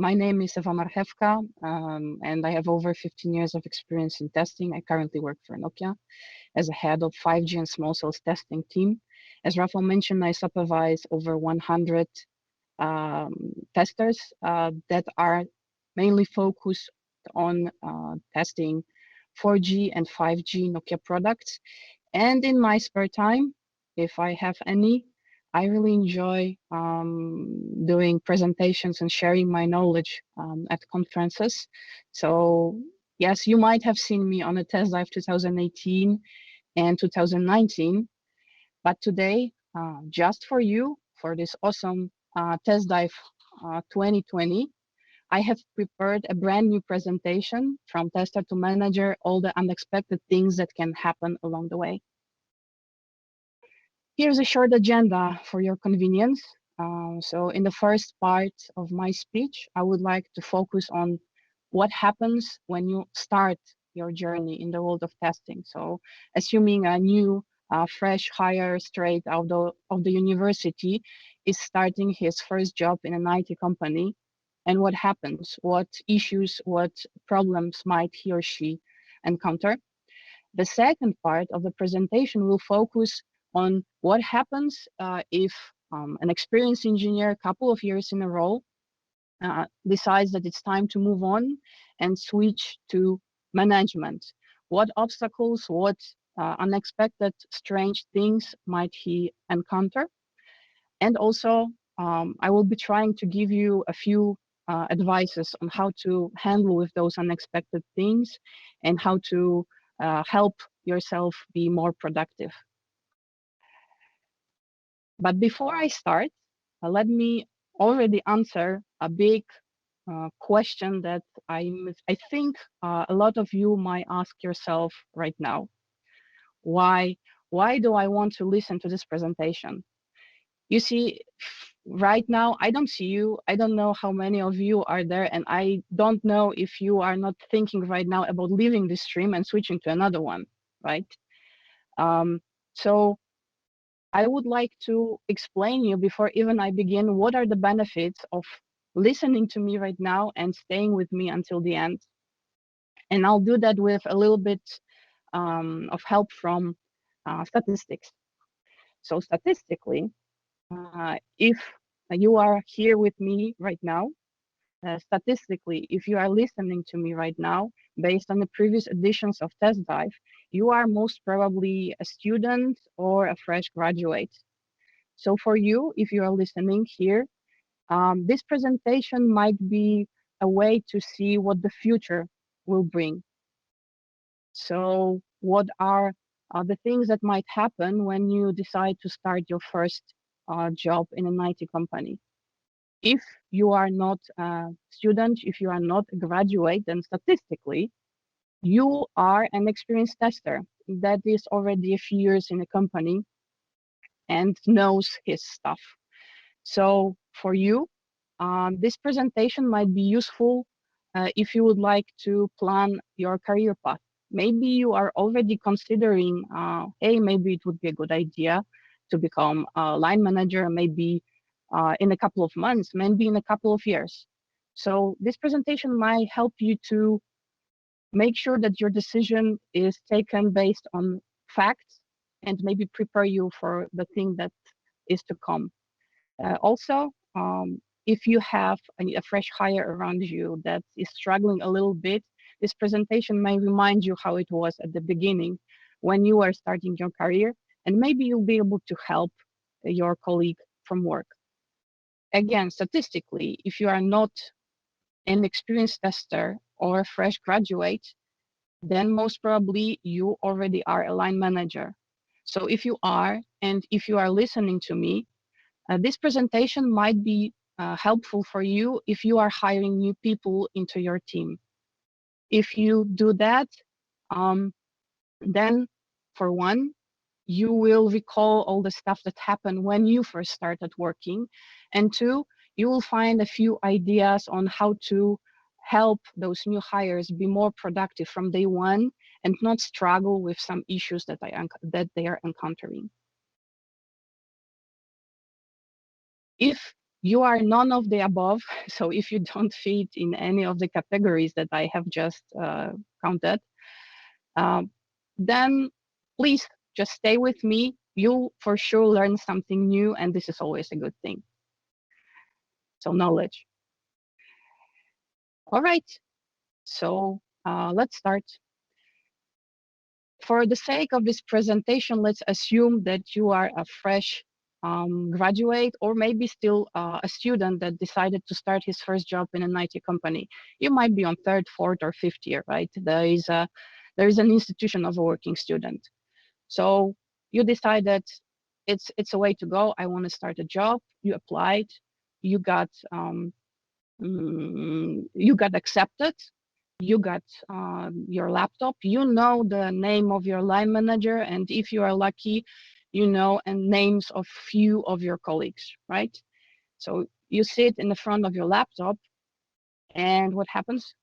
My name is Ewa Marchewka, and I have over 15 years of experience in testing. I currently work for Nokia as a head of 5G and small cells testing team. As Rafał mentioned, I supervise over 100 testers that are mainly focused on testing 4G and 5G Nokia products. And in my spare time, if I have any, I really enjoy doing presentations and sharing my knowledge at conferences. So yes, you might have seen me on a TestDive 2018 and 2019, but today, just for you, for this awesome TestDive 2020, I have prepared a brand new presentation from tester to manager, all the unexpected things that can happen along the way. Here's a short agenda for your convenience. So in the first part of my speech, I would like to focus on what happens when you start your journey in the world of testing. So assuming a new fresh hire straight out of the university is starting his first job in an IT company, and what happens, what issues, what problems might he or she encounter. The second part of the presentation will focus on what happens if an experienced engineer, a couple of years in a row, decides that it's time to move on and switch to management. What obstacles, what unexpected, strange things might he encounter? And also, I will be trying to give you a few advices on how to handle with those unexpected things and how to help yourself be more productive. But before I start, let me already answer a big question that I think a lot of you might ask yourself right now. Why do I want to listen to this presentation? You see, right now, I don't see you. I don't know how many of you are there, and I don't know if you are not thinking right now about leaving this stream and switching to another one, right? So I would like to explain you before even I begin, what are the benefits of listening to me right now and staying with me until the end. And I'll do that with a little bit of help from statistics. So statistically, if you are here with me right now, statistically, if you are listening to me right now, based on the previous editions of TestDive, you are most probably a student or a fresh graduate. So for you, if you are listening here, this presentation might be a way to see what the future will bring. So what are the things that might happen when you decide to start your first job in an IT company? If you are not a student, if you are not a graduate, then statistically, you are an experienced tester that is already a few years in a company and knows his stuff. So for you, this presentation might be useful if you would like to plan your career path. Maybe you are already considering, hey, maybe it would be a good idea to become a line manager, maybe in a couple of months, maybe in a couple of years. So this presentation might help you to make sure that your decision is taken based on facts and maybe prepare you for the thing that is to come. Also, if you have a fresh hire around you that is struggling a little bit, this presentation may remind you how it was at the beginning when you were starting your career, and maybe you'll be able to help your colleague from work. Again, statistically, if you are not an experienced tester or a fresh graduate, then most probably you already are a line manager. So if you are, and if you are listening to me, this presentation might be helpful for you if you are hiring new people into your team. If you do that, then for one, you will recall all the stuff that happened when you first started working. And two, you will find a few ideas on how to help those new hires be more productive from day one and not struggle with some issues that they are encountering. If you are none of the above. So if you don't fit in any of the categories that I have just counted, then please just stay with me. You'll for sure learn something new, and this is always a good thing. So knowledge. All right. So let's start. For the sake of this presentation, let's assume that you are a fresh graduate, or maybe still a student that decided to start his first job in an IT company. You might be on third, fourth, or fifth year, right? There is an institution of a working student. So you decided it's a way to go. I want to start a job. You applied. You got you got accepted. You got your laptop. You know the name of your line manager, and if you are lucky, you know and names of few of your colleagues, right? So you sit in the front of your laptop, and what happens?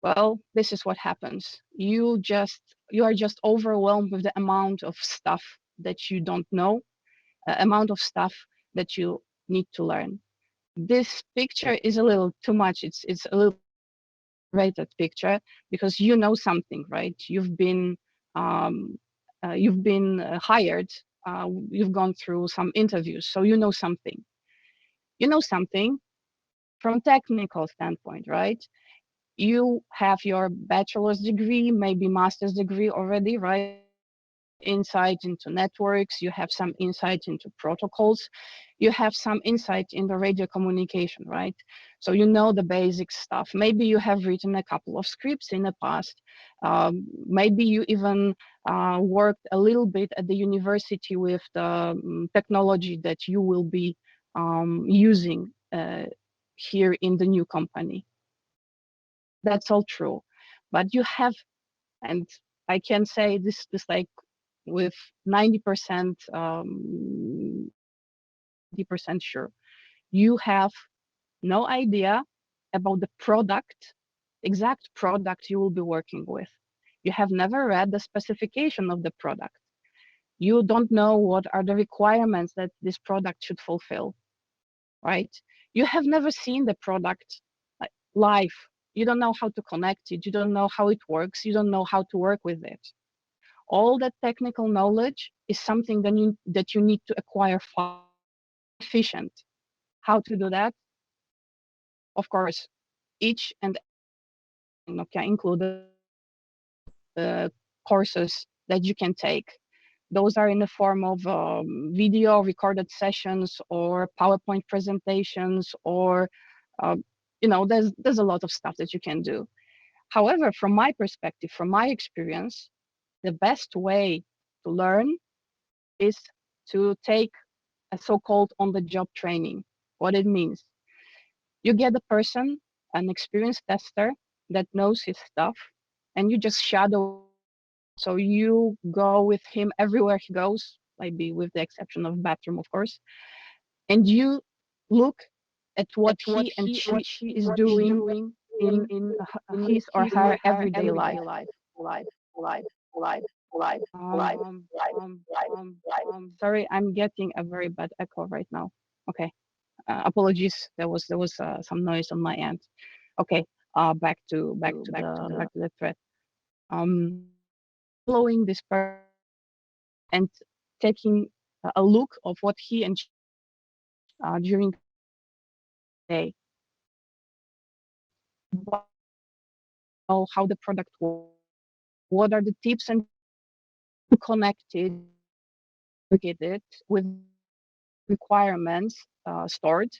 Well, this is what happens. You are just overwhelmed with the amount of stuff that you don't know, amount of stuff that you need to learn. This picture is a little too much. It's a little rated picture because you know something, right? You've been hired. You've gone through some interviews, so you know something. You know something from technical standpoint, right? You have your bachelor's degree, maybe master's degree already, right? You have some insight into networks, you have some insight into protocols, you have some insight in the radio communication, right? So you know the basic stuff. Maybe you have written a couple of scripts in the past. Maybe you even worked a little bit at the university with the technology that you will be using here in the new company. That's all true, but you have, and I can say this like with 90% 90% sure, you have no idea about the product, exact product you will be working with. You have never read the specification of the product. You don't know what are the requirements that this product should fulfill, right? You have never seen the product live. You don't know how to connect it. You don't know how it works. You don't know how to work with it. All that technical knowledge is something that you need to acquire fast, efficient. How to do that? Of course, each and Nokia included courses that you can take. Those are in the form of video recorded sessions or PowerPoint presentations, or there's a lot of stuff that you can do. However, from my perspective, from my experience, the best way to learn is to take a so-called on-the-job training. What it means, you get a person, an experienced tester that knows his stuff, and you just shadow. So you go with him everywhere he goes, maybe with the exception of bathroom, of course, and you look at what he and she is doing in his or her everyday life. Sorry, I'm getting a very bad echo right now. Okay, apologies. There was some noise on my end. Okay, back to the thread. Following this person and taking a look of what he and she during the day. Know how the product works. What are the tips and connected get it with requirements stored,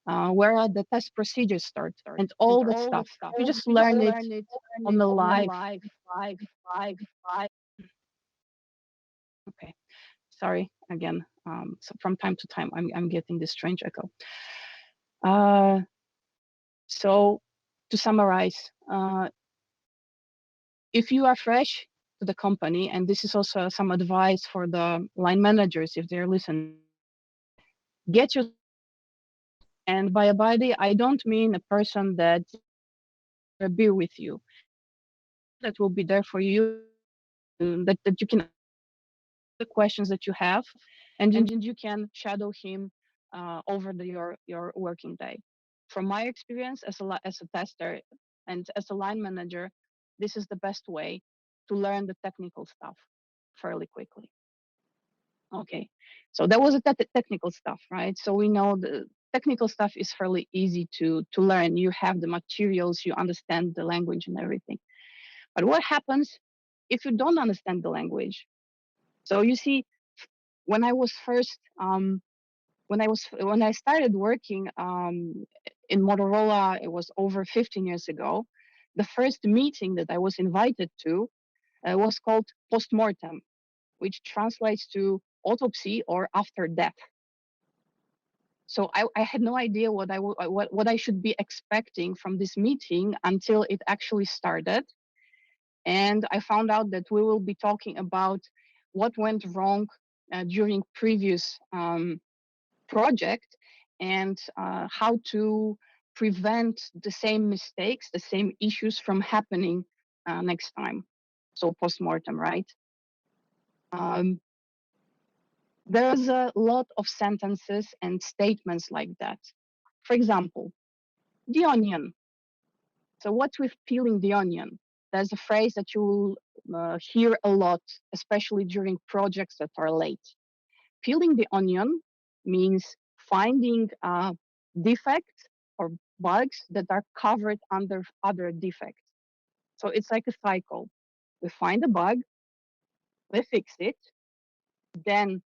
where are the test procedures stored, and all that stuff. You just learn it on the live. Okay, sorry again. So from time to time, I'm getting this strange echo. So to summarize, if you are fresh to the company, and this is also some advice for the line managers if they're listening, get your, and by a buddy, I don't mean a person that will be with you, that will be there for you, that you can the questions that you have, and then you can shadow him over your working day. From my experience as a tester and as a line manager, this is the best way to learn the technical stuff fairly quickly. Okay, so that was the technical stuff, right? So we know the technical stuff is fairly easy to learn. You have the materials, you understand the language and everything. But what happens if you don't understand the language? So you see, when I was first when I started working in Motorola, it was over 15 years ago. The first meeting that I was invited to was called postmortem, which translates to autopsy or after death. So I had no idea what I should be expecting from this meeting until it actually started, and I found out that we will be talking about what went wrong during previous project and how to prevent the same mistakes, the same issues from happening next time. So postmortem, right? There's a lot of sentences and statements like that. For example, the onion. So what's with peeling the onion? There's a phrase that you will hear a lot, especially during projects that are late. Peeling the onion means finding defects or bugs that are covered under other defects. So it's like a cycle. We find a bug, we fix it, then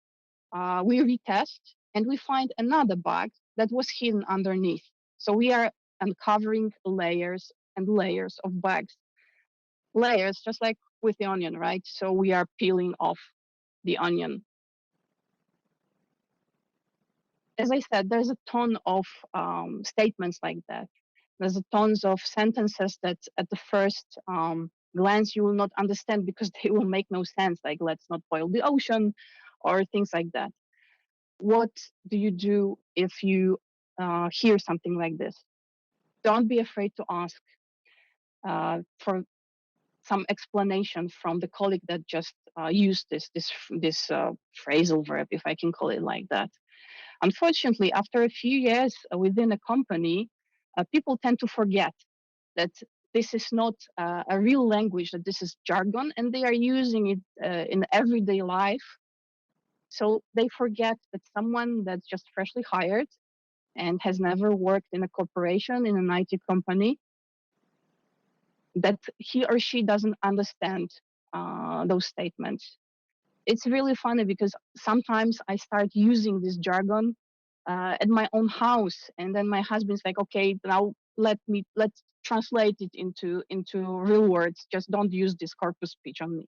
we retest, and we find another bug that was hidden underneath. So we are uncovering layers and layers of bugs. Layers, just like with the onion, right? So we are peeling off the onion. As I said, there's a ton of statements like that. There's a tons of sentences that at the first glance you will not understand because they will make no sense, like let's not boil the ocean or things like that. What do you do if you hear something like this? Don't be afraid to ask for some explanation from the colleague that just used this phrasal verb, if I can call it like that. Unfortunately, after a few years within a company, people tend to forget that this is not a real language, that this is jargon, and they are using it in everyday life. So they forget that someone that's just freshly hired and has never worked in a corporation, in an IT company, that he or she doesn't understand those statements. It's really funny because sometimes I start using this jargon at my own house, and then my husband's like, "Okay, now let's translate it into real words. Just don't use this corpus speech on me."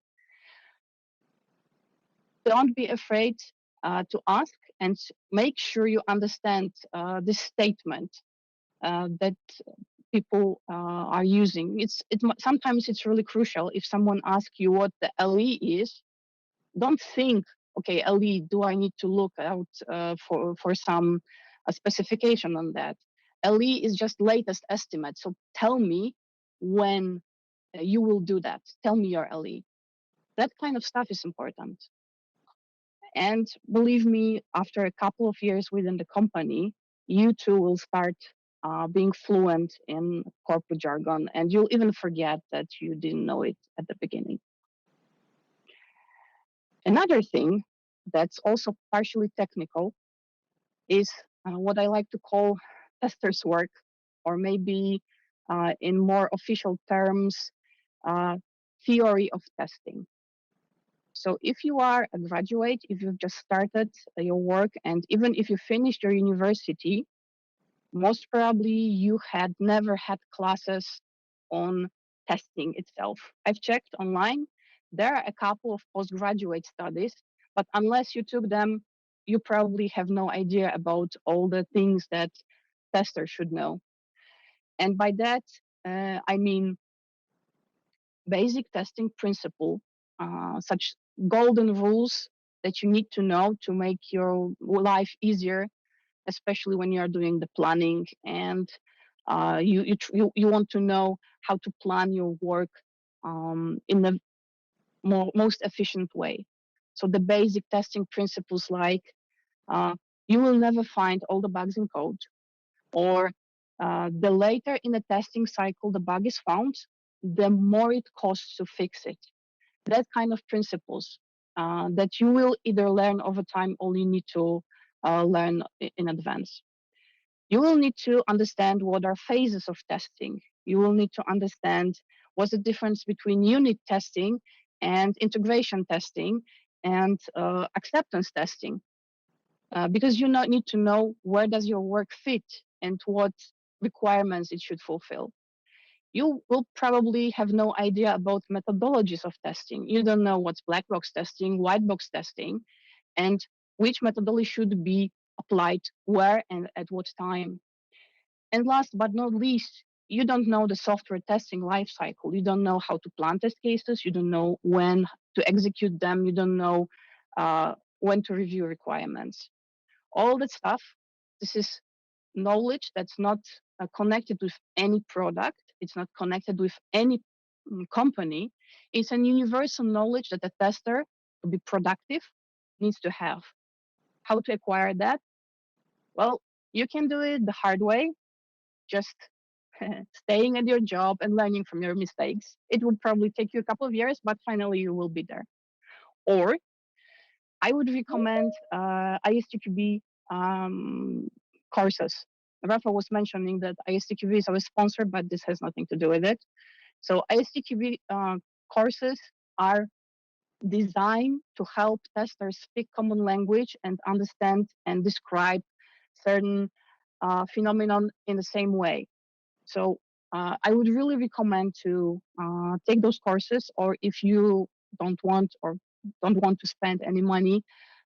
Don't be afraid to ask, and make sure you understand this statement that people are using. Sometimes it's really crucial. If someone asks you what the LE is, don't think, okay, LE, do I need to look out for some specification on that? LE is just latest estimate. So tell me when you will do that. Tell me your LE. That kind of stuff is important. And believe me, after a couple of years within the company, you too will start being fluent in corporate jargon, and you'll even forget that you didn't know it at the beginning. Another thing that's also partially technical is what I like to call tester's work, or maybe in more official terms, theory of testing. So if you are a graduate, if you've just started your work, and even if you finished your university, most probably you had never had classes on testing itself. I've checked online. There are a couple of postgraduate studies, but unless you took them, you probably have no idea about all the things that testers should know. And by that, I mean basic testing principle, such golden rules that you need to know to make your life easier, especially when you are doing the planning and you want to know how to plan your work in the most efficient way. So the basic testing principles like You will never find all the bugs in code, or the later in the testing cycle the bug is found, the more it costs to fix it. That kind of principles that you will either learn over time or you need to learn in advance. You will need to understand what are phases of testing. You will need to understand what's the difference between unit testing and integration testing and acceptance testing. Because you need to know where does your work fit and what requirements it should fulfill. You will probably have no idea about methodologies of testing. You don't know what's black box testing, white box testing, and which methodology should be applied where and at what time. And last but not least, you don't know the software testing lifecycle. You don't know how to plan test cases. You don't know when to execute them. You don't know when to review requirements. All that stuff, this is knowledge that's not connected with any product. It's not connected with any company. It's an universal knowledge that a tester, to be productive, needs to have. How to acquire that? Well, you can do it the hard way, just staying at your job and learning from your mistakes. It will probably take you a couple of years, but finally you will be there. Or I would recommend ISTQB courses. Rafa was mentioning that ISTQB is our sponsor, but this has nothing to do with it. So ISTQB courses are designed to help testers speak common language and understand and describe certain phenomenon in the same way. So I would really recommend to take those courses, or if you don't want to spend any money,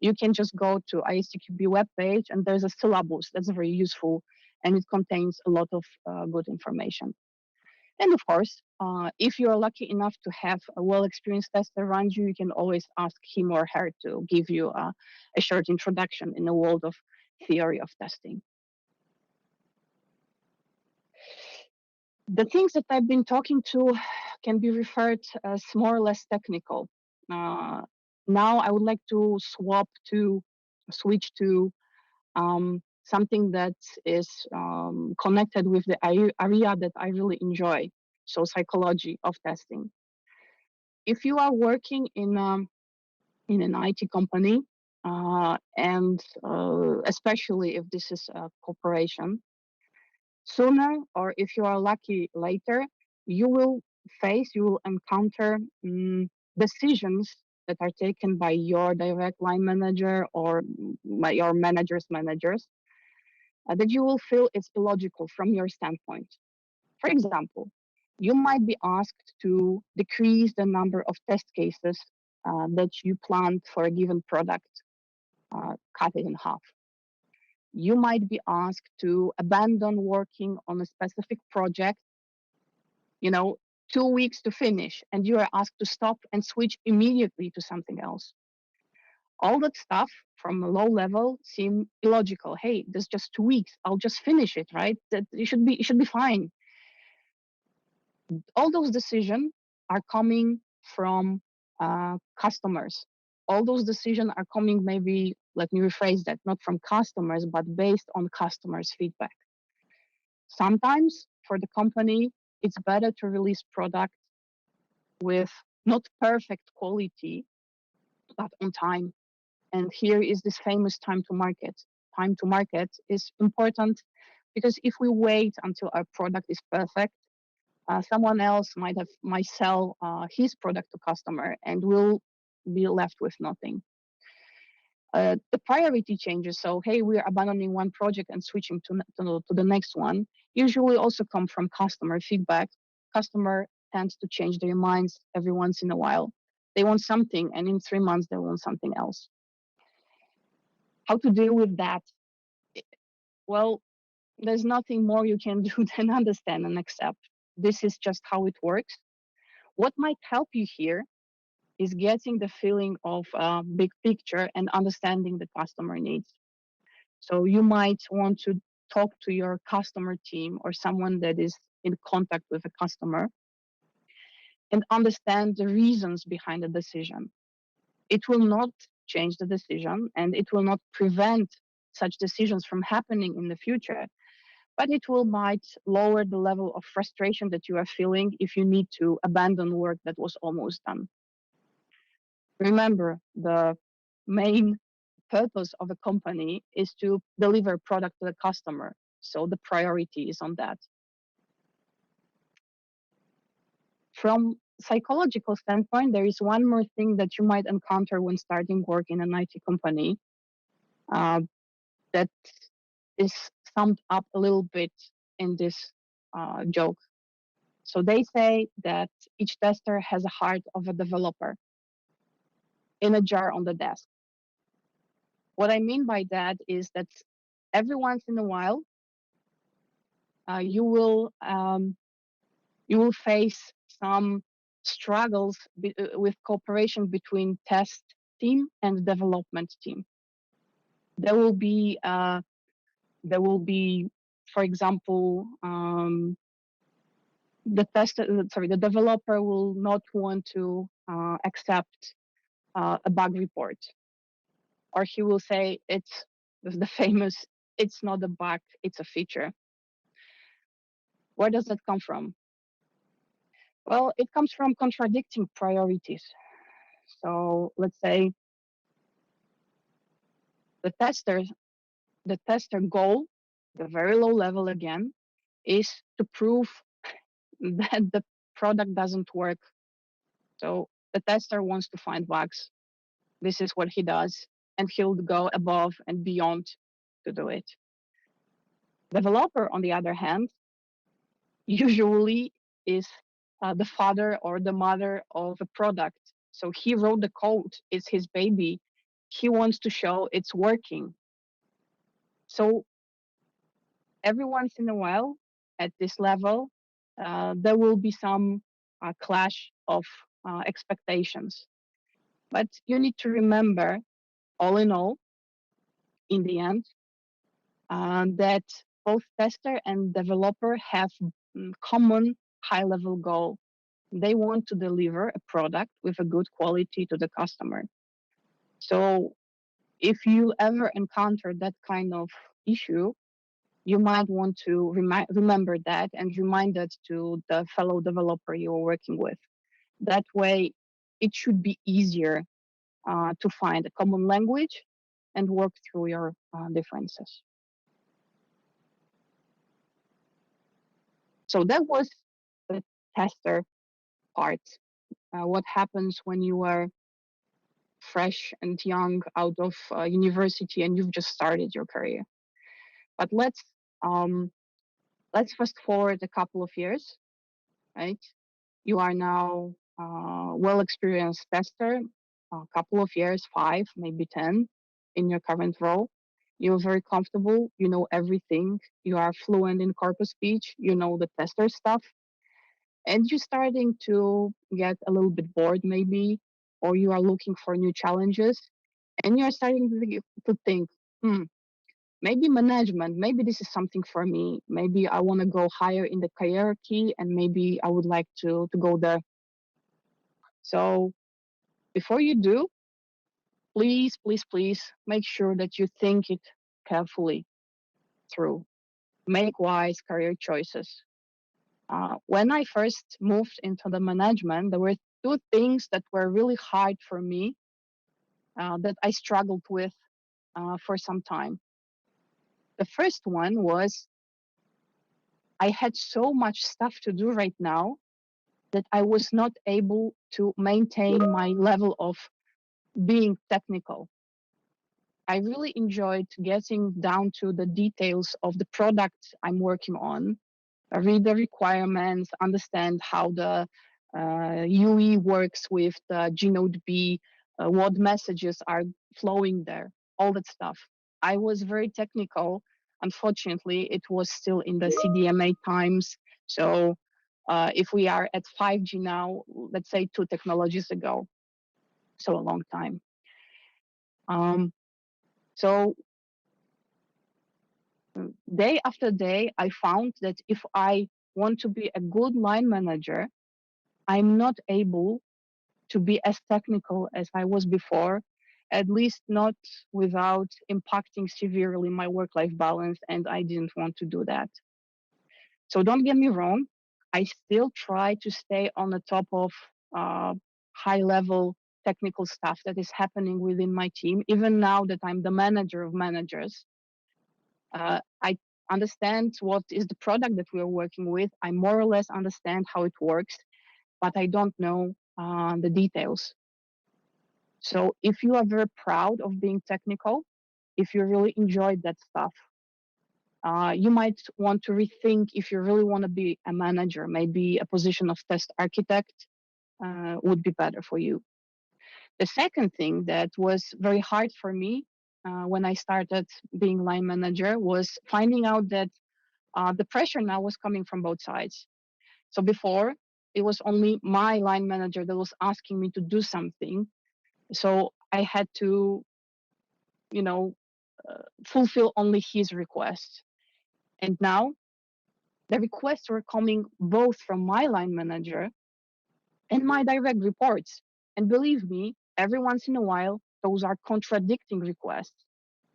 you can just go to ISTQB webpage and there's a syllabus that's very useful and it contains a lot of good information. And of course, if you're lucky enough to have a well-experienced tester around you, you can always ask him or her to give you a short introduction in the world of theory of testing. The things that I've been talking to can be referred as more or less technical. Now I would like to switch to something that is connected with the area that I really enjoy, so psychology of testing. If you are working in an IT company, and especially if this is a corporation, sooner, or if you are lucky later, you will encounter decisions that are taken by your direct line manager or by your manager's managers that you will feel it's illogical from your standpoint. For example, you might be asked to decrease the number of test cases that you planned for a given product, cut it in half. You might be asked to abandon working on a specific project, 2 weeks to finish, and you are asked to stop and switch immediately to something else. All that stuff from a low level seem illogical. Hey, there's just 2 weeks. I'll just finish it, right? That it should be fine. All those decisions are coming from customers. All those decisions are coming, maybe, let me rephrase that, not from customers, but based on customers' feedback. Sometimes for the company, it's better to release product with not perfect quality, but on time. And here is this famous time to market. Time to market is important because if we wait until our product is perfect, someone else might sell his product to customer and will be left with nothing. The priority changes. So, hey, we're abandoning one project and switching to the next one. Usually also come from customer feedback. Customer tends to change their minds every once in a while. They want something, and in 3 months they want something else. How to deal with that? Well, there's nothing more you can do than understand and accept. This is just how it works. What might help you here is getting the feeling of big picture and understanding the customer needs. So you might want to talk to your customer team or someone that is in contact with a customer and understand the reasons behind the decision. It will not change the decision and it will not prevent such decisions from happening in the future, but it will might lower the level of frustration that you are feeling if you need to abandon work that was almost done. Remember, the main purpose of a company is to deliver product to the customer. So the priority is on that. From psychological standpoint, there is one more thing that you might encounter when starting work in an IT company that is summed up a little bit in this joke. So they say that each tester has a heart of a developer in a jar on the desk. What I mean by that is that every once in a while, you will face some struggles with cooperation between test team and development team. There will be, for example, the developer will not want to accept a bug report, or he will say it's the famous, it's not a bug, it's a feature. Where does that come from? Well, it comes from contradicting priorities. So let's say the tester goal, the very low level again, is to prove that the product doesn't work. So the tester wants to find bugs. This is what he does, and he'll go above and beyond to do it. Developer, on the other hand, usually is the father or the mother of a product. So he wrote the code, it's his baby. He wants to show it's working. So every once in a while, at this level, there will be some clash of expectations. But you need to remember, all in all, in the end, that both tester and developer have common high-level goal. They want to deliver a product with a good quality to the customer. So if you ever encounter that kind of issue, you might want to remember that and remind it to the fellow developer you are working with. That way, it should be easier to find a common language and work through your differences. So that was the tester part. What happens when you are fresh and young out of university and you've just started your career. But let's fast forward a couple of years, right? You are now well-experienced tester, a couple of years, 5, maybe 10, in your current role. You're very comfortable. You know everything. You are fluent in corpus speech. You know the tester stuff. And you're starting to get a little bit bored, maybe, or you are looking for new challenges. And you're starting to think, maybe management, maybe this is something for me. Maybe I want to go higher in the hierarchy, and maybe I would like to go there. So before you do, please, please, please make sure that you think it carefully through. Make wise career choices. When I first moved into the management, there were 2 things that were really hard for me that I struggled with for some time. The first one was I had so much stuff to do right now that I was not able to maintain my level of being technical. I really enjoyed getting down to the details of the product I'm working on, read the requirements, understand how the UE works with the GNodeB, what messages are flowing there, all that stuff. I was very technical. Unfortunately, it was still in the CDMA times. So if we are at 5G now, let's say 2 technologies ago, so a long time. So day after day, I found that if I want to be a good line manager, I'm not able to be as technical as I was before. at least not without impacting severely my work-life balance, and I didn't want to do that. So don't get me wrong, I still try to stay on the top of uh, high-level technical stuff that is happening within my team. Even now that I'm the manager of managers, I understand what is the product that we are working with. I more or less understand how it works, but I don't know the details. So if you are very proud of being technical, if you really enjoyed that stuff, you might want to rethink if you really want to be a manager. Maybe a position of test architect would be better for you. The second thing that was very hard for me when I started being line manager was finding out that the pressure now was coming from both sides. So before, it was only my line manager that was asking me to do something. So I had to, you know, fulfill only his requests. And now the requests were coming both from my line manager and my direct reports. And believe me, every once in a while, those are contradicting requests.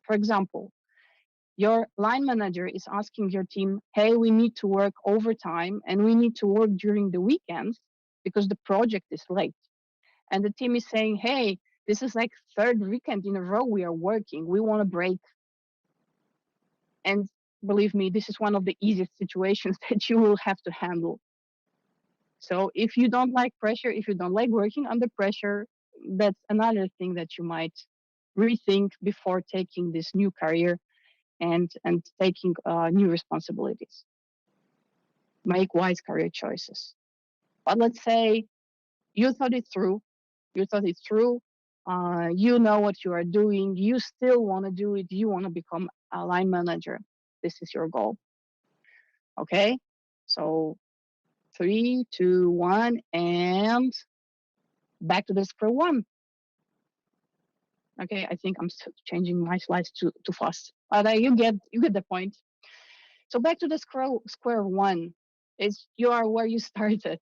For example, your line manager is asking your team, hey, we need to work overtime and we need to work during the weekends because the project is late. And the team is saying, hey, this is like third weekend in a row we are working. We want a break. And believe me, this is one of the easiest situations that you will have to handle. So if you don't like pressure, if you don't like working under pressure, that's another thing that you might rethink before taking this new career and taking new responsibilities. Make wise career choices. But let's say you thought it through, you thought it through, you know what you are doing, you still want to do it, you want to become a line manager. This is your goal. Okay, so 3, 2, 1, and back to the square one. Okay, I think I'm changing my slides too fast, but you get the point. So back to the square one is you are where you started.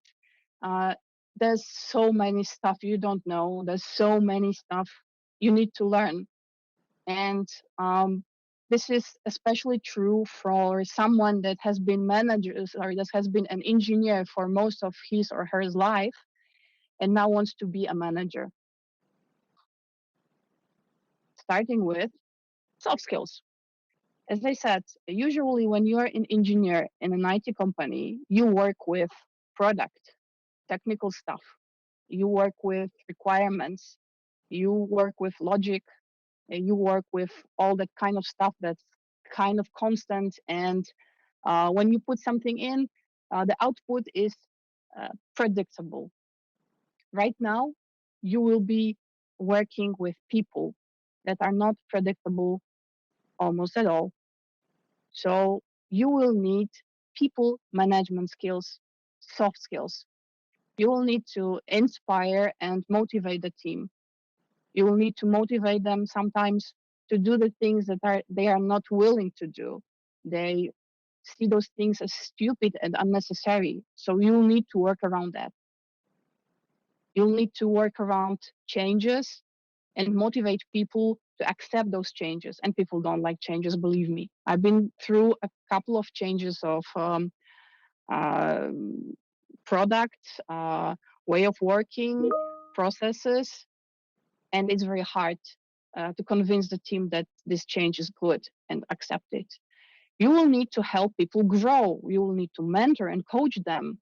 Uh, there's so many stuff you don't know. There's so many stuff you need to learn, and this is especially true for someone that has been managers or that has been an engineer for most of his or her life and now wants to be a manager. Starting with soft skills. As I said, usually when you're an engineer in an IT company, you work with product, technical stuff. You work with requirements. You work with logic. You work with all that kind of stuff that's kind of constant. And when you put something in, the output is predictable. Right now, you will be working with people that are not predictable almost at all. So you will need people management skills, soft skills. You will need to inspire and motivate the team. You will need to motivate them sometimes to do the things that they are not willing to do. They see those things as stupid and unnecessary. So you'll need to work around that. You'll need to work around changes and motivate people to accept those changes. And people don't like changes, believe me. I've been through a couple of changes of uh, products, way of working, processes, and it's very hard to convince the team that this change is good and accept it. You will need to help people grow. You will need to mentor and coach them.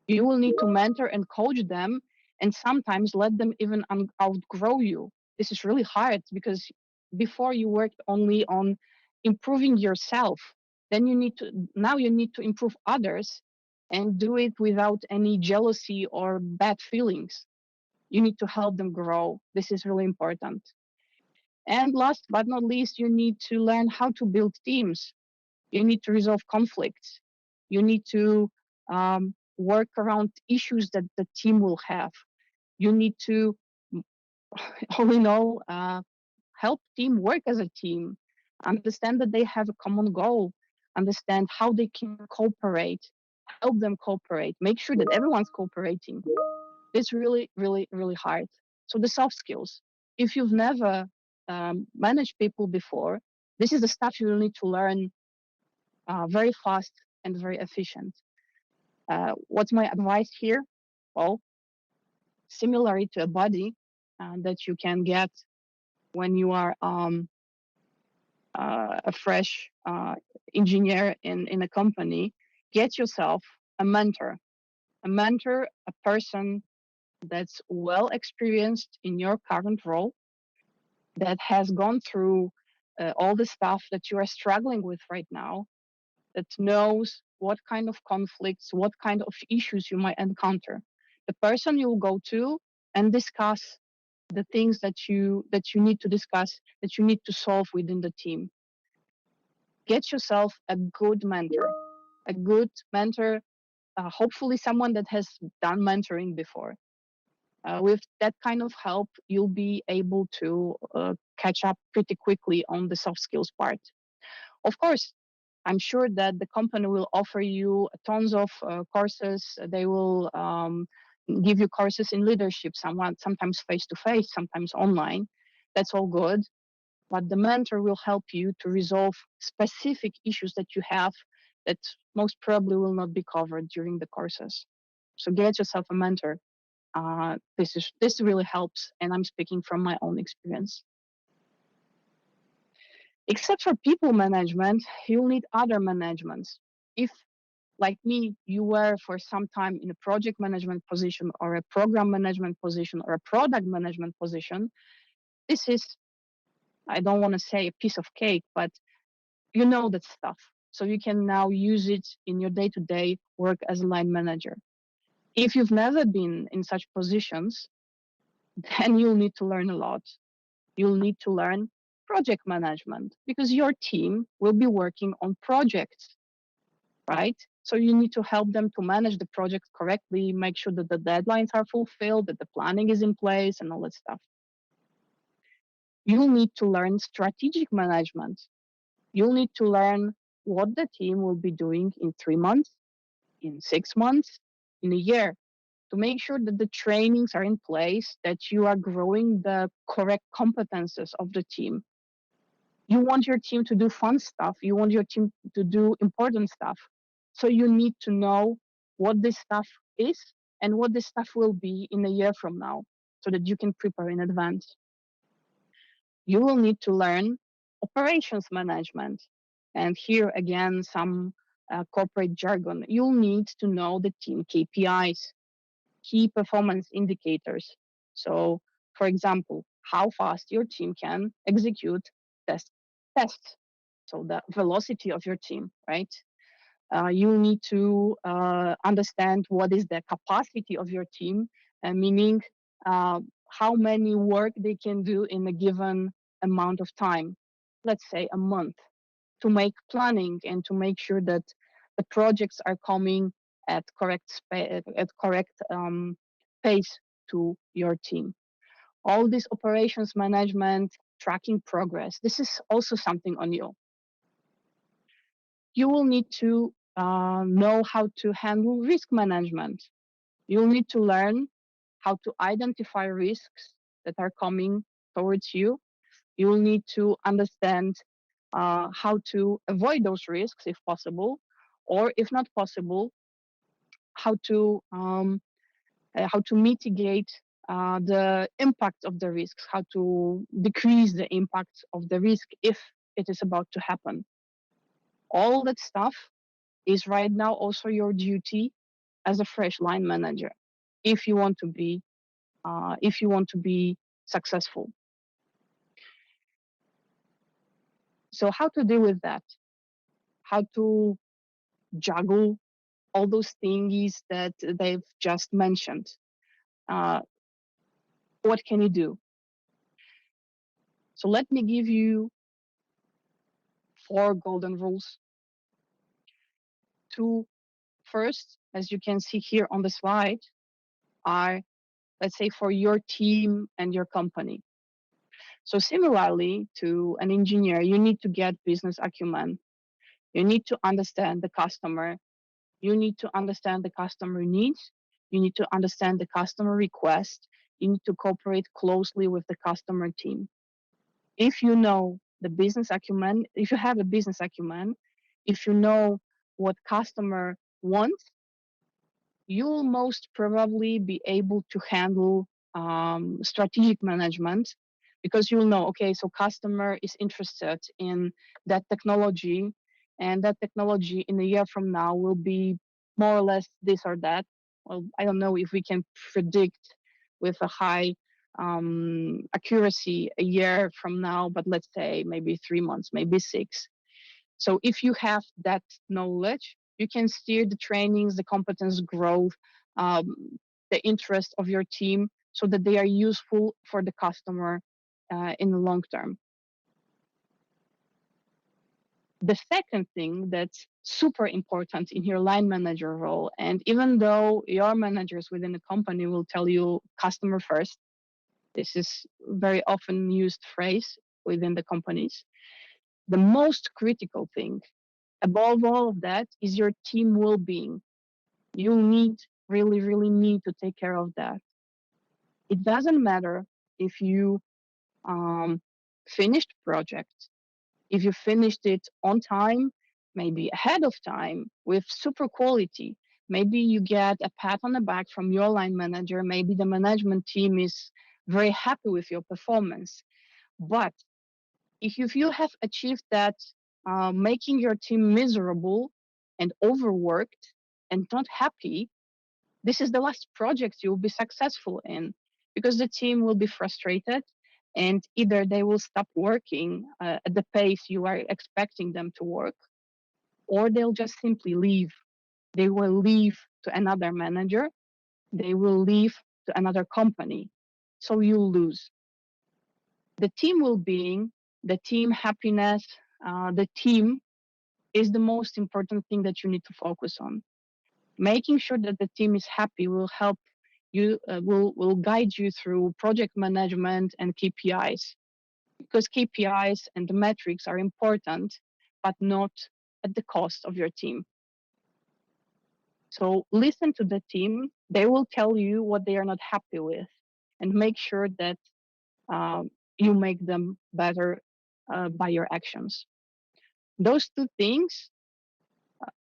You will need to mentor and coach them and sometimes let them even outgrow you. This is really hard because before you worked only on improving yourself, then now you need to improve others and do it without any jealousy or bad feelings. You need to help them grow. This is really important. And last but not least, you need to learn how to build teams. You need to resolve conflicts. You need to work around issues that the team will have. You need to, all in all, help team work as a team, understand that they have a common goal, understand how they can cooperate, help them cooperate, make sure that everyone's cooperating. It's really, really, really hard. So the soft skills. If you've never managed people before, this is the stuff you will need to learn very fast and very efficient. What's my advice here? Well, similarly to a body that you can get when you are a fresh engineer in a company, get yourself a mentor. A mentor, a person that's well experienced in your current role, that has gone through all the stuff that you are struggling with right now, that knows what kind of conflicts, what kind of issues you might encounter. The person you'll go to and discuss the things that you need to discuss, that you need to solve within the team. Get yourself a good mentor, hopefully someone that has done mentoring before. With that kind of help, you'll be able to catch up pretty quickly on the soft skills part. Of course, I'm sure that the company will offer you tons of courses. They will give you courses in leadership, sometimes face-to-face, sometimes online. That's all good. But the mentor will help you to resolve specific issues that you have that most probably will not be covered during the courses. So get yourself a mentor. This really helps, and I'm speaking from my own experience. Except for people management, you'll need other managements. If, like me, you were for some time in a project management position or a program management position or a product management position, this is, I don't want to say a piece of cake, but you know that stuff. So you can now use it in your day-to-day work as a line manager. If you've never been in such positions, then you'll need to learn a lot. You'll need to learn project management because your team will be working on projects, right? So you need to help them to manage the project correctly, make sure that the deadlines are fulfilled, that the planning is in place, and all that stuff. You'll need to learn strategic management. You'll need to learn what the team will be doing in 3 months, in 6 months, in a year, to make sure that the trainings are in place, that you are growing the correct competences of the team. You want your team to do fun stuff. You want your team to do important stuff. So you need to know what this stuff is and what this stuff will be in a year from now so that you can prepare in advance. You will need to learn operations management. And here again, some corporate jargon. You'll need to know the team KPIs, key performance indicators. So, for example, how fast your team can execute tests. So the velocity of your team, right? You need to understand what is the capacity of your team, meaning how many work they can do in a given amount of time, let's say a month, to make planning and to make sure that the projects are coming at correct pace to your team. All this operations management, tracking progress, this is also something on you. You will need to know how to handle risk management. You'll need to learn how to identify risks that are coming towards you. You will need to understand how to avoid those risks if possible, or if not possible, how to mitigate the impact of the risks, how to decrease the impact of the risk if it is about to happen. All that stuff is right now also your duty as a fresh line manager if you want to be successful. So how to deal with that? How to juggle all those thingies that they've just mentioned? What can you do? So let me give you 4 golden rules. 2 first, as you can see here on the slide, are, let's say, for your team and your company. So similarly to an engineer, you need to get business acumen. You need to understand the customer. You need to understand the customer needs. You need to understand the customer request. you need to cooperate closely with the customer team. If you know the business acumen, if you have a business acumen, if you know what customer wants, you'll most probably be able to handle strategic management, because you'll know, okay, so customer is interested in that technology, and that technology in a year from now will be more or less this or that. Well, I don't know if we can predict with a high accuracy a year from now, but let's say maybe 3 months, maybe 6. So if you have that knowledge, you can steer the trainings, the competence growth, um, the interest of your team, so that they are useful for the customer in the long term. The second thing that's super important in your line manager role, and even though your managers within the company will tell you customer first, this is very often used phrase within the companies, the most critical thing above all of that is your team well-being. You need, really, really need to take care of that. It doesn't matter if you finished project, if you finished it on time, maybe ahead of time with super quality. Maybe you get a pat on the back from your line manager. Maybe the management team is very happy with your performance. But if you have achieved that, making your team miserable and overworked and not happy, this is the last project you'll be successful in, because the team will be frustrated, and either they will stop working at the pace you are expecting them to work, or they'll just simply leave. They will leave to another manager, they will leave to another company. So you lose. The team well-being, the team happiness, the team is the most important thing that you need to focus on. Making sure that the team is happy will help you, will guide you through project management and KPIs, because KPIs and the metrics are important, but not at the cost of your team. So listen to the team. They will tell you what they are not happy with, and make sure that you make them better by your actions. Those two things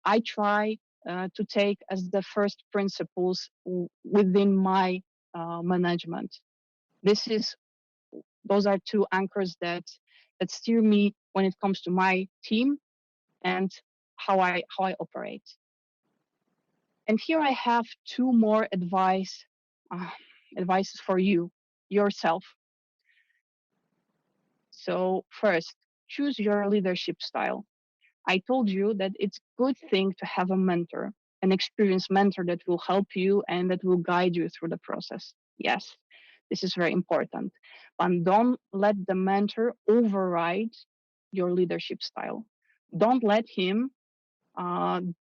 I try to take as the first principles within my management. Those are two anchors that steer me when it comes to my team and how I operate. And here I have two more advices for you yourself. So first, choose your leadership style. I told you that it's a good thing to have a mentor, an experienced mentor that will help you and that will guide you through the process. Yes, this is very important. But don't let the mentor override your leadership style. Don't let him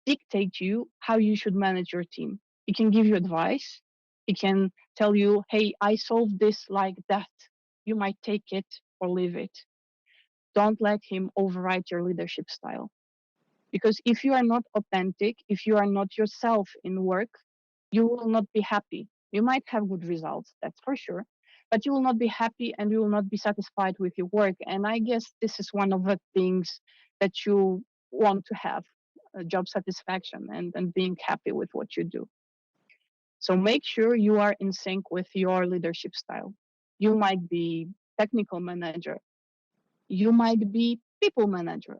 dictate you how you should manage your team. He can give you advice. He can tell you, hey, I solved this like that. You might take it or leave it. Don't let him override your leadership style. Because if you are not authentic, if you are not yourself in work, you will not be happy. You might have good results, that's for sure, but you will not be happy and you will not be satisfied with your work. And I guess this is one of the things that you want to have, job satisfaction and being happy with what you do. So make sure you are in sync with your leadership style. You might be technical manager. You might be people manager.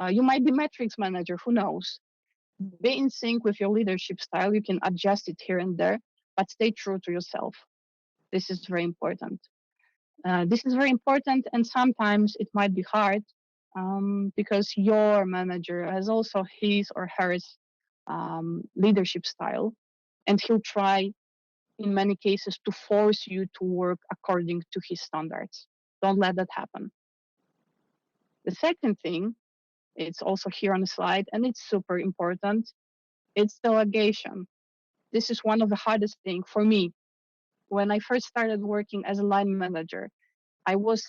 You might be metrics manager, who knows? Be in sync with your leadership style. You can adjust it here and there, but stay true to yourself. This is very important. This is very important, and sometimes it might be hard because your manager has also his or hers leadership style, and he'll try in many cases to force you to work according to his standards. Don't let that happen. The second thing, it's also here on the slide, and it's super important. It's delegation. This is one of the hardest things for me. When I first started working as a line manager, I was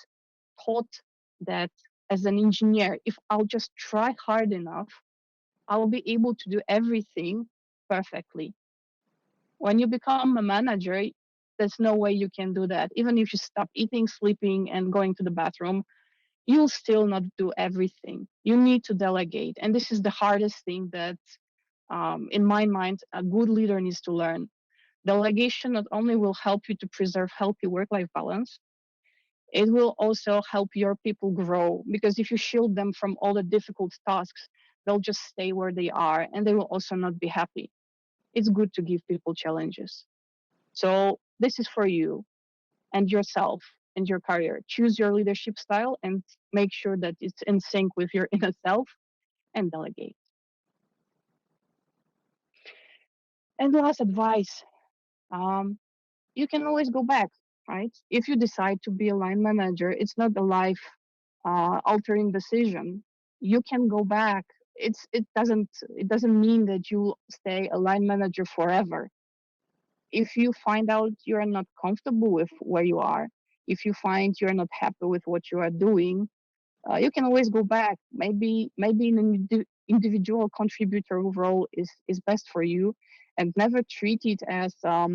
taught that as an engineer, if I'll just try hard enough, I'll be able to do everything perfectly. When you become a manager, There's no way you can do that. Even if you stop eating, sleeping, and going to the bathroom, you'll still not do everything. You need to delegate. And this is the hardest thing that, in my mind, a good leader needs to learn. Delegation not only will help you to preserve healthy work-life balance, it will also help your people grow, because if you shield them from all the difficult tasks, they'll just stay where they are and they will also not be happy. It's good to give people challenges. So this is for you and yourself and your career. Choose your leadership style and make sure that it's in sync with your inner self, and delegate. And last advice, um, you can always go back, right? If you decide to be a line manager, it's not a life altering decision. You can go back. It doesn't mean that you stay a line manager forever. If you find out you're not comfortable with where you are, if you find you're not happy with what you are doing, you can always go back. Maybe an individual contributor role is best for you, and never treat it as a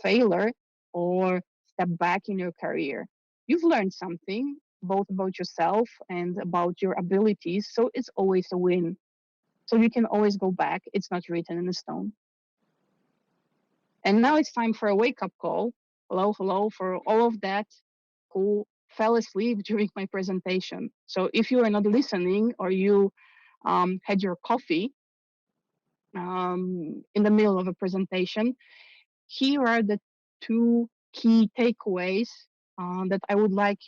failure or step back in your career. You've learned something both about yourself and about your abilities, so it's always a win. So you can always go back. It's not written in stone. And now it's time for a wake-up call. Hello, hello, for all of that who fell asleep during my presentation. So if you are not listening, or you had your coffee in the middle of a presentation, here are the two key takeaways that I would like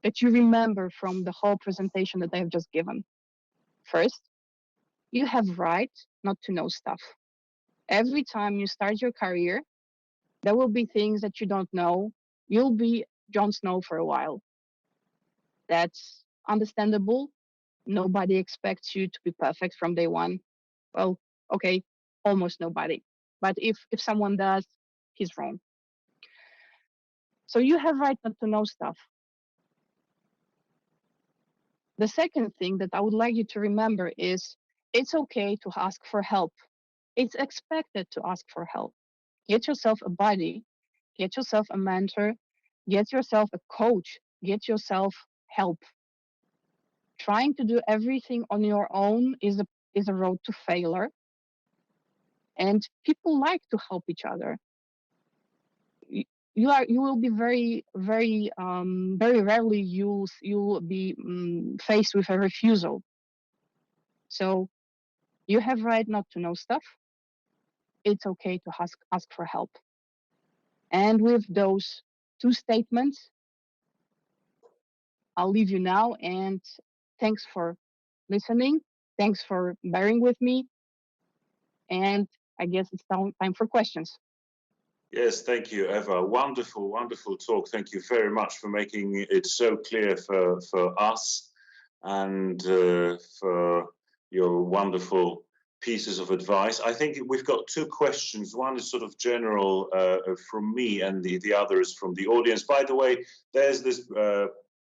that you remember from the whole presentation that I have just given. First, you have right not to know stuff. Every time you start your career, there will be things that you don't know. You'll be Jon Snow for a while. That's understandable. Nobody expects you to be perfect from day one. Well, okay, almost nobody. But if someone does, he's wrong. So you have right not to know stuff. The second thing that I would like you to remember is it's okay to ask for help. It's expected to ask for help. Get yourself a buddy, get yourself a mentor, get yourself a coach, get yourself help. Trying to do everything on your own is a road to failure. And people like to help each other. You will be very rarely you'll be faced with a refusal. So you have right not to know stuff. It's okay to ask for help. And with those two statements, I'll leave you now, and thanks for listening. Thanks for bearing with me. And I guess it's time for questions. Yes, thank you, Ewa. Wonderful, wonderful talk. Thank you very much for making it so clear for us, and for your wonderful pieces of advice. I think we've got two questions. One is sort of general from me, and the other is from the audience. By the way, there's this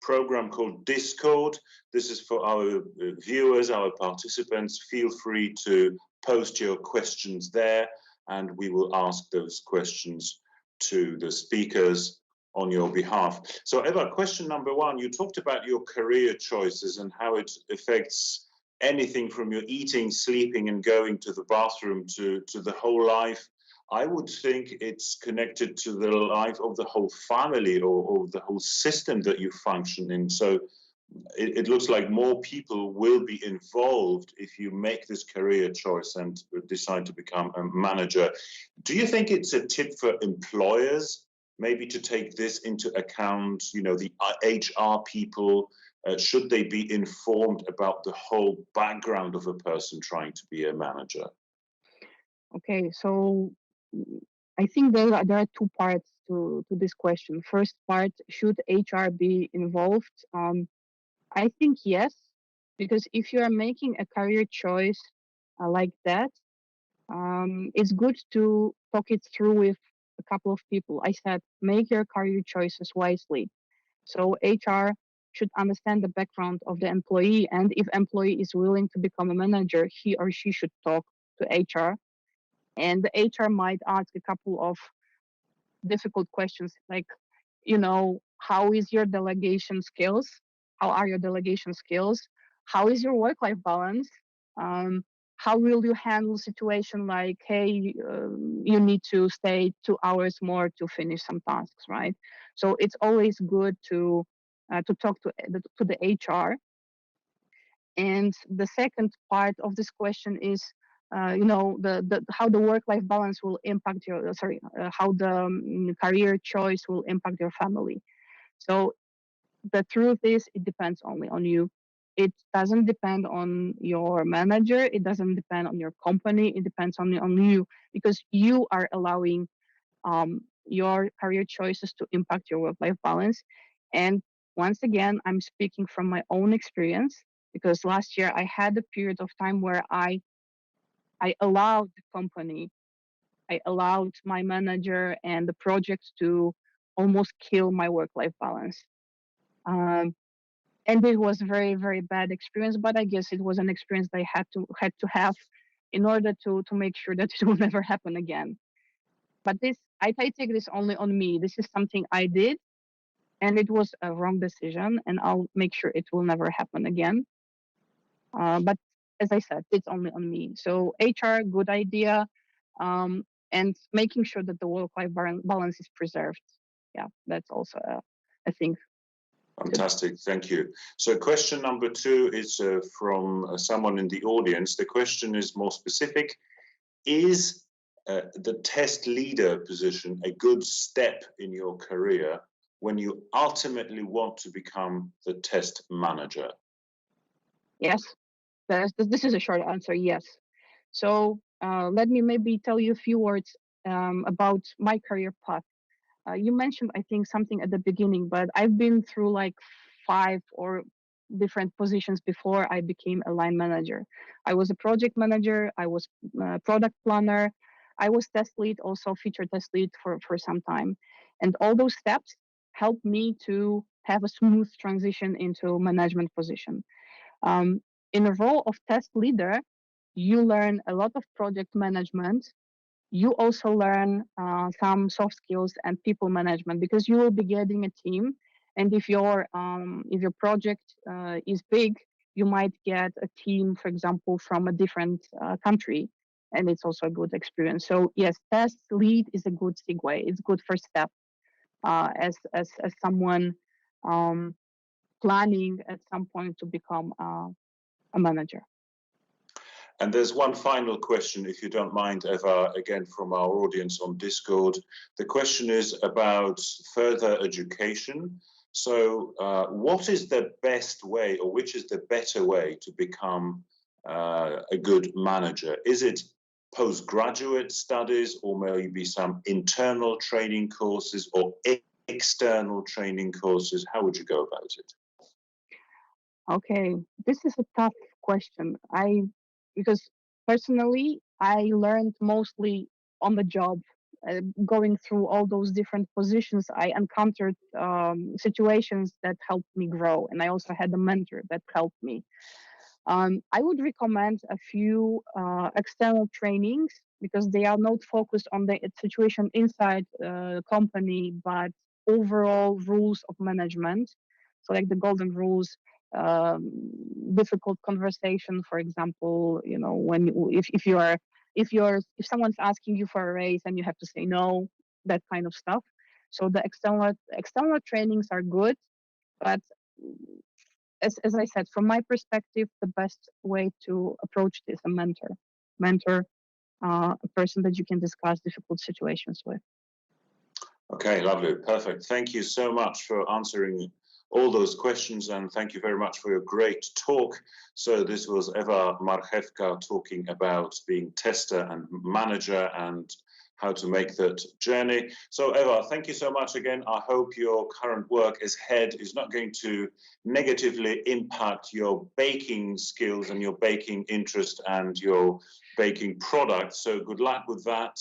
program called Discord. This is for our viewers, our participants. Feel free to post your questions there, and we will ask those questions to the speakers on your behalf. So Ewa, question number one, you talked about your career choices and how it affects anything from your eating, sleeping, and going to the bathroom to the whole life. I would think it's connected to the life of the whole family, or the whole system that you function in. So it looks like more people will be involved if you make this career choice and decide to become a manager. Do you think it's a tip for employers maybe to take this into account? You know, the HR people, should they be informed about the whole background of a person trying to be a manager? Okay, so I think there are two parts to this question. First part, should HR be involved? I think yes, because if you are making a career choice like that, it's good to talk it through with a couple of people. I said, make your career choices wisely. So HR should understand the background of the employee, and if employee is willing to become a manager, he or she should talk to HR, and the HR might ask a couple of difficult questions like, you know, how is your delegation skills? How are your delegation skills? How is your work-life balance? Um, how will you handle situation like, hey, you need to stay 2 hours more to finish some tasks, right? So it's always good to talk to the HR. And the second part of this question is, you know, the how the work-life balance will impact your how the career choice will impact your family. So the truth is, it depends only on you. It doesn't depend on your manager. It doesn't depend on your company. It depends only on you, because you are allowing your career choices to impact your work-life balance. And once again, I'm speaking from my own experience, because last year I had a period of time where I allowed the company, I allowed my manager and the project to almost kill my work-life balance. Um, and it was very, very bad experience, but I guess it was an experience that I had to have in order to make sure that it will never happen again. But this, I take this only on me. This is something I did, and it was a wrong decision, and I'll make sure it will never happen again. But as I said, it's only on me. So HR, good idea, and making sure that the work-life balance is preserved. Yeah, that's also a thing. Fantastic, thank you. So question number 2 is from someone in the audience. The question is more specific. Is the test leader position a good step in your career when you ultimately want to become the test manager? Yes, this is a short answer, yes. So let me maybe tell you a few words about my career path. You mentioned, I think, something at the beginning, but I've been through like 5 or different positions before I became a line manager. I was a project manager, I was a product planner, I was test lead, also feature test lead for some time. And all those steps helped me to have a smooth transition into management position. Um, in a role of test leader, you learn a lot of project management. You also learn some soft skills and people management, because you will be getting a team. And if your project is big, you might get a team, for example, from a different country, and it's also a good experience. So yes, test lead is a good segue. It's good first step as someone planning at some point to become a manager. And there's one final question, if you don't mind, Ewa, again from our audience on Discord. The question is about further education. So what is the best way, or which is the better way to become a good manager? Is it postgraduate studies, or maybe some internal training courses, or external training courses? How would you go about it? Okay, this is a tough question. Because personally, I learned mostly on the job. Going through all those different positions, I encountered situations that helped me grow, and I also had a mentor that helped me. I would recommend a few external trainings, because they are not focused on the situation inside the company, but overall rules of management. So like the golden rules, um, difficult conversation, for example, you know, when if someone's asking you for a raise and you have to say no, that kind of stuff. So the external trainings are good, but as I said, from my perspective, the best way to approach this, a mentor, a person that you can discuss difficult situations with. Okay, lovely, perfect. Thank you so much for answering all those questions, and thank you very much for your great talk. So this was Ewa Marchewka talking about being tester and manager and how to make that journey. So Ewa, thank you so much again. I hope your current work as head is not going to negatively impact your baking skills and your baking interest and your baking product. So good luck with that.